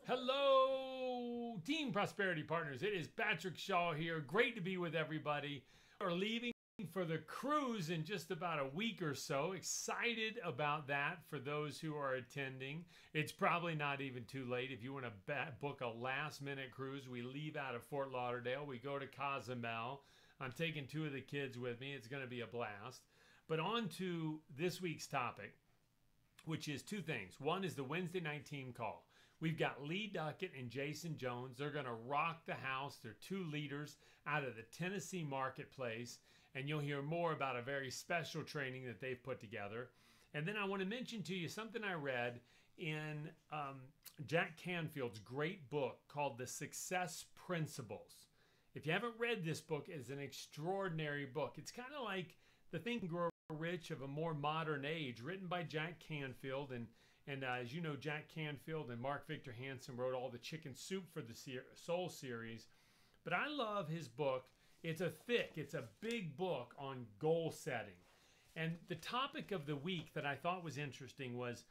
Hello, Team Prosperity Partners. It is Patrick Shaw here. Great to be with everybody. We're leaving for the cruise in just about a week or so. Excited about that for those who are attending. It's probably not even too late. If you want to book a last-minute cruise, we leave out of Fort Lauderdale. We go to Cozumel. I'm taking two of the kids with me. It's going to be a blast. But on to this week's topic, which is two things. One is the Wednesday night team call. We've got Lee Duckett and Jason Jones. They're going to rock the house. They're two leaders out of the Tennessee marketplace, and you'll hear more about a very special training that they've put together. And then I want to mention to you something I read in Jack Canfield's great book called The Success Principles. If you haven't read this book, it's an extraordinary book. It's kind of like The Think and Grow Rich of a more modern age, written by Jack Canfield. And as you know, Jack Canfield and Mark Victor Hansen wrote all the Chicken Soup for the Soul series. But I love his book. It's a big book on goal setting. And the topic of the week that I thought was interesting was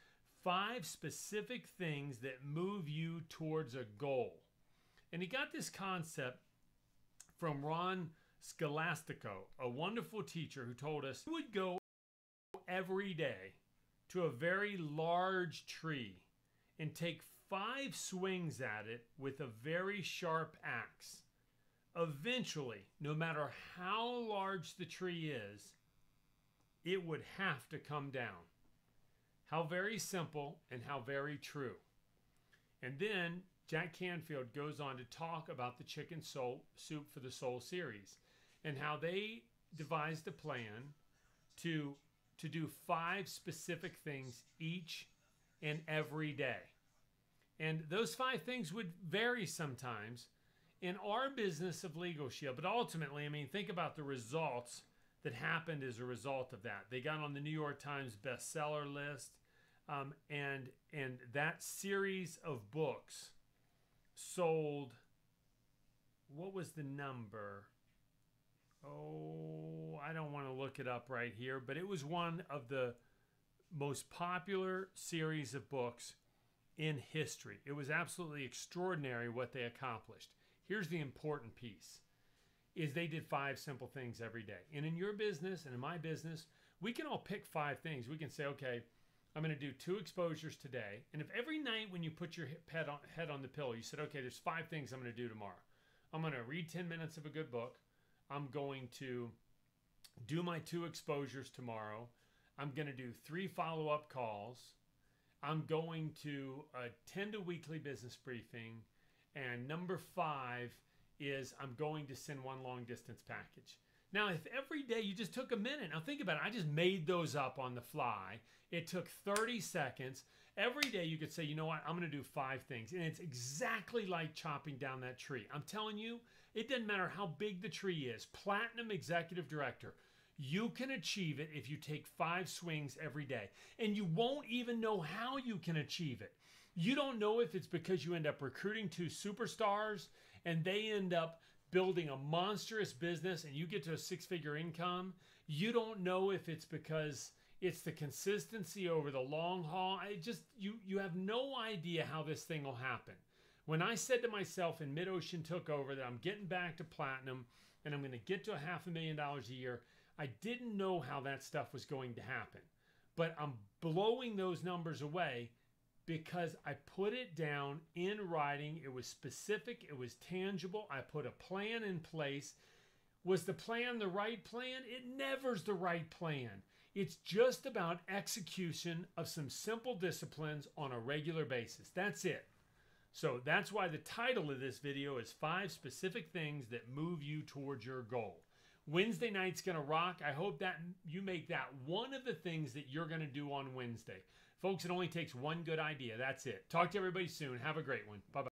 5 specific things that move you towards a goal. And he got this concept from Ron Scholastico, a wonderful teacher who told us he would go every day to a very large tree and take 5 swings at it with a very sharp axe. Eventually, no matter how large the tree is, it would have to come down. How very simple and how very true. And then Jack Canfield goes on to talk about the Chicken Soup for the Soul series and how they devised a plan to do 5 specific things each and every day. And those 5 things would vary sometimes in our business of Legal Shield. But ultimately, I mean, think about the results that happened as a result of that. They got on the New York Times bestseller list, and that series of books sold, what was the number? Oh, I don't want to look it up right here, but it was one of the most popular series of books in history. It was absolutely extraordinary what they accomplished. Here's the important piece, is they did 5 simple things every day. And in your business and in my business, we can all pick 5 things. We can say, okay, I'm going to do 2 exposures today. And if every night when you put your head on the pillow, you said, okay, there's 5 things I'm going to do tomorrow. I'm going to read 10 minutes of a good book. I'm going to do my 2 exposures tomorrow. I'm going to do 3 follow-up calls. I'm going to attend a weekly business briefing. And number 5 is I'm going to send 1 long-distance package. Now, if every day you just took a minute, now think about it. I just made those up on the fly. It took 30 seconds. Every day you could say, you know what, I'm going to do 5 things. And it's exactly like chopping down that tree. I'm telling you, it doesn't matter how big the tree is. Platinum Executive Director. You can achieve it if you take 5 swings every day. And you won't even know how you can achieve it. You don't know if it's because you end up recruiting 2 superstars and they end up building a monstrous business and you get to a 6-figure income. You don't know if it's because it's the consistency over the long haul. You have no idea how this thing will happen. When I said to myself in Mid-Ocean took over that I'm getting back to platinum and I'm going to get to $500,000 a year, I didn't know how that stuff was going to happen. But I'm blowing those numbers away because I put it down in writing. It was specific. It was tangible. I put a plan in place. Was the plan the right plan? It never's the right plan. It's just about execution of some simple disciplines on a regular basis. That's it. So that's why the title of this video is 5 specific things that move you towards your goal. Wednesday night's going to rock. I hope that you make that one of the things that you're going to do on Wednesday. Folks, it only takes one good idea. That's it. Talk to everybody soon. Have a great one. Bye-bye.